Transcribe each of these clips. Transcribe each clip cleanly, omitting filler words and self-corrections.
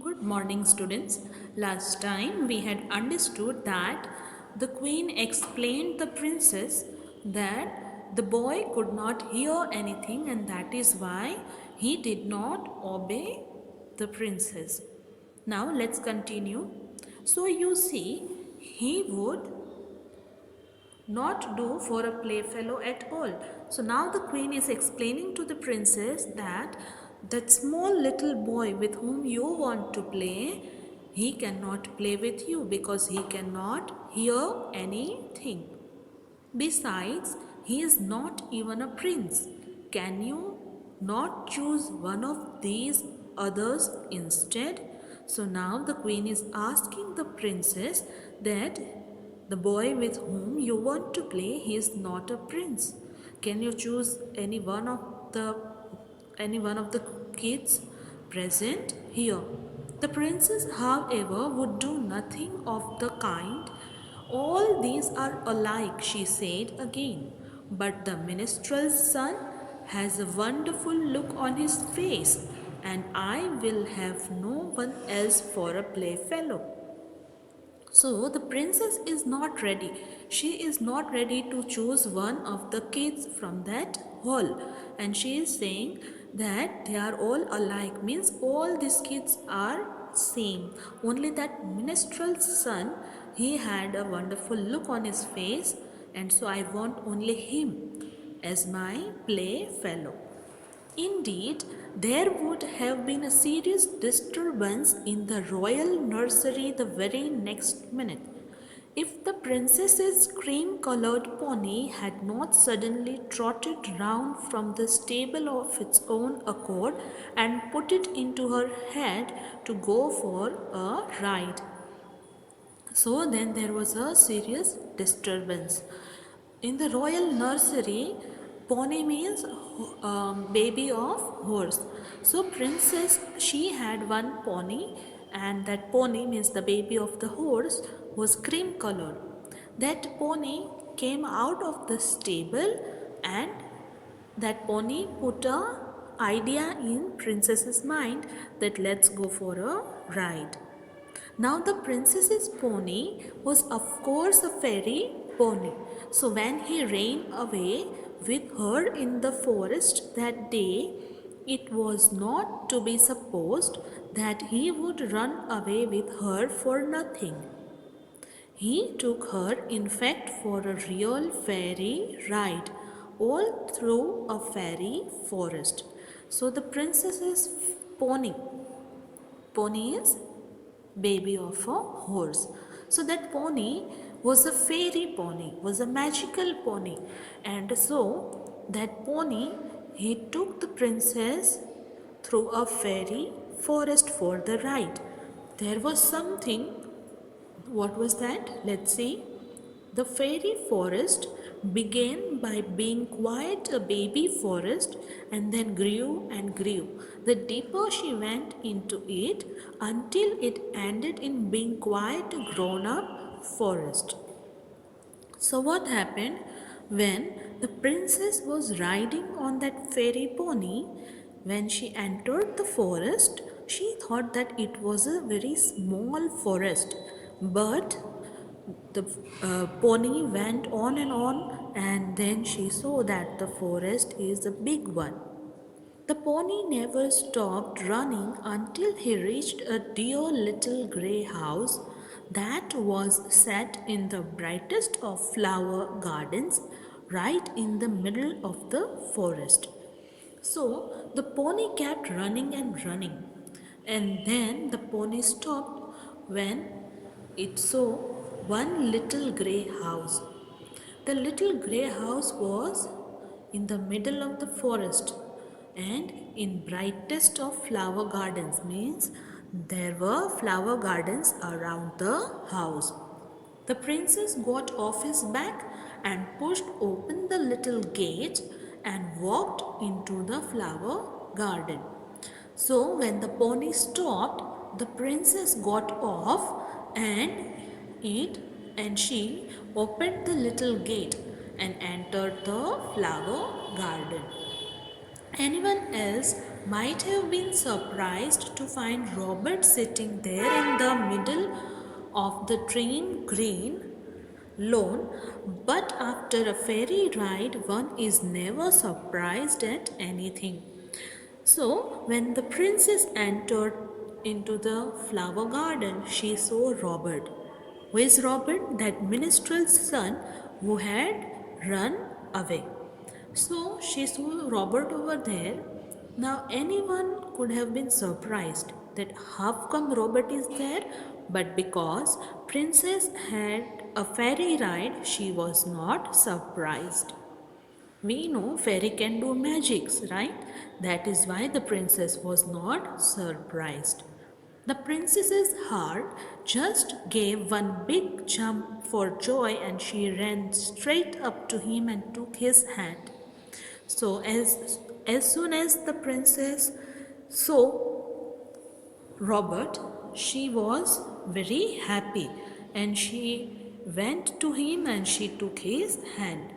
Good morning, students. Last time we had understood that the queen explained the princess that the boy could not hear anything and that is why he did not obey the princess. Now let's continue. So you see, he would not do for a playfellow at all. So now the queen is explaining to the princess that small little boy with whom you want to play, he cannot play with you because he cannot hear anything. Besides, he is not even a prince. Can you not choose one of these others instead? So now the queen is asking the princess that the boy with whom you want to play, he is not a prince. Can you choose any one of the kids present here? The princess, however, would do nothing of the kind. All these are alike, she said again. But the minstrel's son has a wonderful look on his face, and I will have no one else for a playfellow. So the princess is not ready. She is not ready to choose one of the kids from that hall. And she is saying that they are all alike, means all these kids are same. Only that minstrel's son, he had a wonderful look on his face, and so I want only him as my playfellow. Indeed, there would have been a serious disturbance in the royal nursery the very next minute if the princess's cream colored pony had not suddenly trotted round from the stable of its own accord and put it into her head to go for a ride. So then there was a serious disturbance. In the royal nursery, pony means baby of horse. So princess, she had one pony, and that pony means the baby of the horse was cream colored. That pony came out of the stable, and that pony put a idea in princess's mind that let's go for a ride. Now the princess's pony was of course a fairy pony. So when he ran away with her in the forest that day, it was not to be supposed that he would run away with her for nothing. He took her, in fact, for a real fairy ride, all through a fairy forest. So the princess's pony, pony is baby of a horse. So that pony was a fairy pony, was a magical pony. And so that pony, he took the princess through a fairy forest for the ride. There was something, what was that? Let's see. The fairy forest began by being quite a baby forest and then grew and grew. The deeper she went into it until it ended in being quite a grown up forest. So, what happened when the princess was riding on that fairy pony? When she entered the forest, she thought that it was a very small forest, but the pony went on, and then she saw that the forest is a big one. The pony never stopped running until he reached a dear little grey house that was set in the brightest of flower gardens right in the middle of the forest. So the pony kept running and running, and then the pony stopped when it saw one little grey house. The little grey house was in the middle of the forest and in brightest of flower gardens, means there were flower gardens around the house. The princess got off his back and pushed open the little gate and walked into the flower garden. So when the pony stopped, the princess got off and it and she opened the little gate and entered the flower garden. Anyone else might have been surprised to find Robert sitting there in the middle of the train green lawn, but after a fairy ride, one is never surprised at anything. So, when the princess entered into the flower garden, she saw Robert. Who is Robert? That minstrel's son who had run away. So, she saw Robert over there. Now, anyone could have been surprised that how come Robert is there, but because princess had a fairy ride, she was not surprised. We know fairy can do magics, right? That is why the princess was not surprised. The princess's heart just gave one big jump for joy and she ran straight up to him and took his hand. So as soon as the princess saw Robert, she was very happy and she went to him and she took his hand.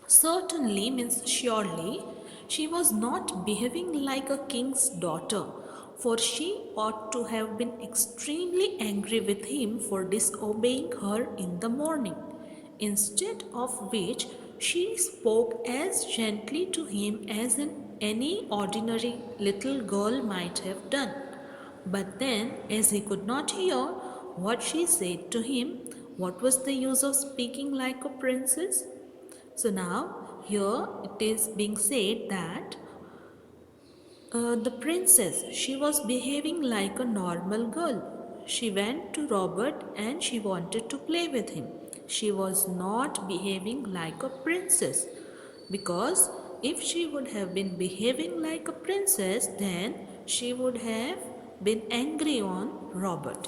Certainly means surely she was not behaving like a king's daughter, for she ought to have been extremely angry with him for disobeying her in the morning. Instead of which she spoke as gently to him as any ordinary little girl might have done. But then, as he could not hear what she said to him, what was the use of speaking like a princess? So now here it is being said that the princess, she was behaving like a normal girl. She went to Robert and she wanted to play with him. She was not behaving like a princess, because if she would have been behaving like a princess, then she would have been angry on Robert.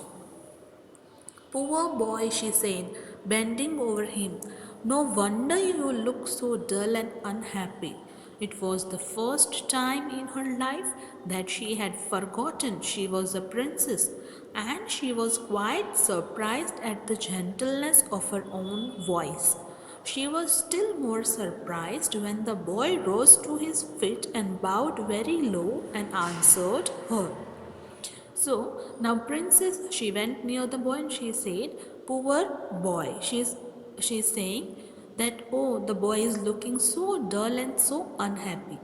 Poor boy, she said, bending over him. No wonder you look so dull and unhappy. It was the first time in her life that she had forgotten she was a princess, and she was quite surprised at the gentleness of her own voice. She was still more surprised when the boy rose to his feet and bowed very low and answered her. So now princess, she went near the boy and she said, poor boy. She's saying that, oh, the boy is looking so dull and so unhappy.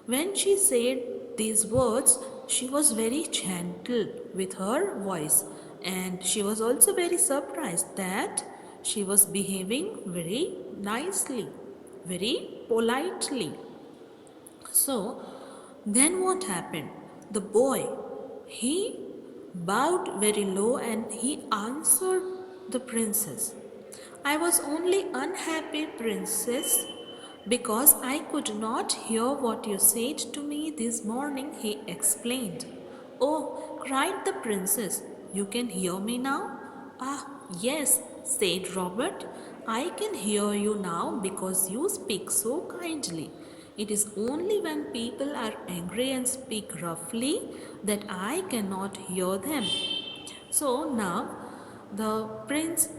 When she said these words, she was very gentle with her voice, and she was also very surprised that she was behaving very nicely, very politely. So then what happened? The boy, he bowed very low and he answered the princess. I was only unhappy, princess, because I could not hear what you said to me this morning, he explained. Oh, cried the princess, you can hear me now? Ah, yes, said Robert, I can hear you now because you speak so kindly. It is only when people are angry and speak roughly that I cannot hear them. So now the prince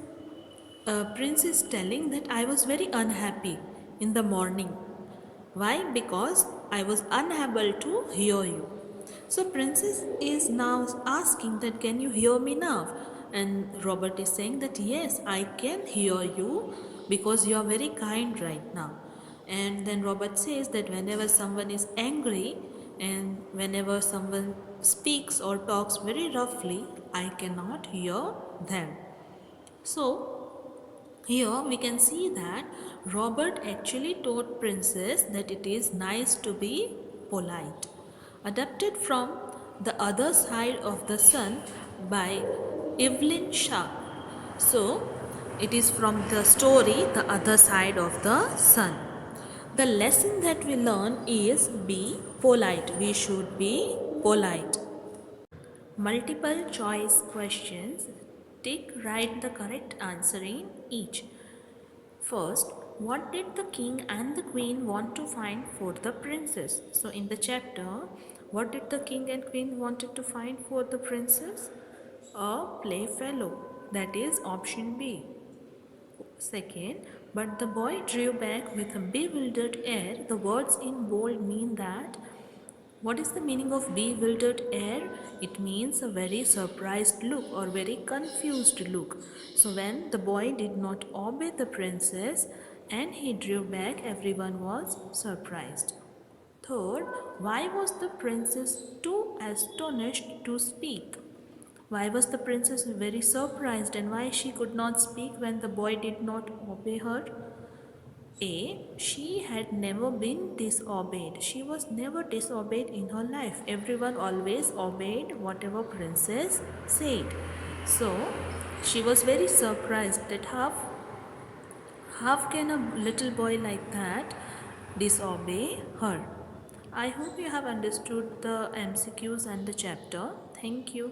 is telling that I was very unhappy in the morning. Why? Because I was unable to hear you. So princess is now asking that can you hear me now? And Robert is saying that yes, I can hear you because you are very kind right now. And then Robert says that whenever someone is angry and whenever someone speaks or talks very roughly, I cannot hear them. So here we can see that Robert actually taught Princess that it is nice to be polite. Adapted from The Other Side of the Sun by Evelyn Shah. So it is from the story The Other Side of the Sun. The lesson that we learn is be polite. We should be polite. Multiple choice questions. Tick, write the correct answer in each. First, what did the king and the queen want to find for the princess? So in the chapter, what did the king and queen wanted to find for the princess? A playfellow. That is option B. Second, but the boy drew back with a bewildered air. The words in bold mean that What is the meaning of bewildered air? It means a very surprised look or very confused look. So, when the boy did not obey the princess and he drew back, everyone was surprised. Third, why was the princess too astonished to speak? Why was the princess very surprised and why she could not speak when the boy did not obey her? A. She had never been disobeyed. She was never disobeyed in her life. Everyone always obeyed whatever princess said. So she was very surprised that how can a little boy like that disobey her? I hope you have understood the MCQs and the chapter. Thank you.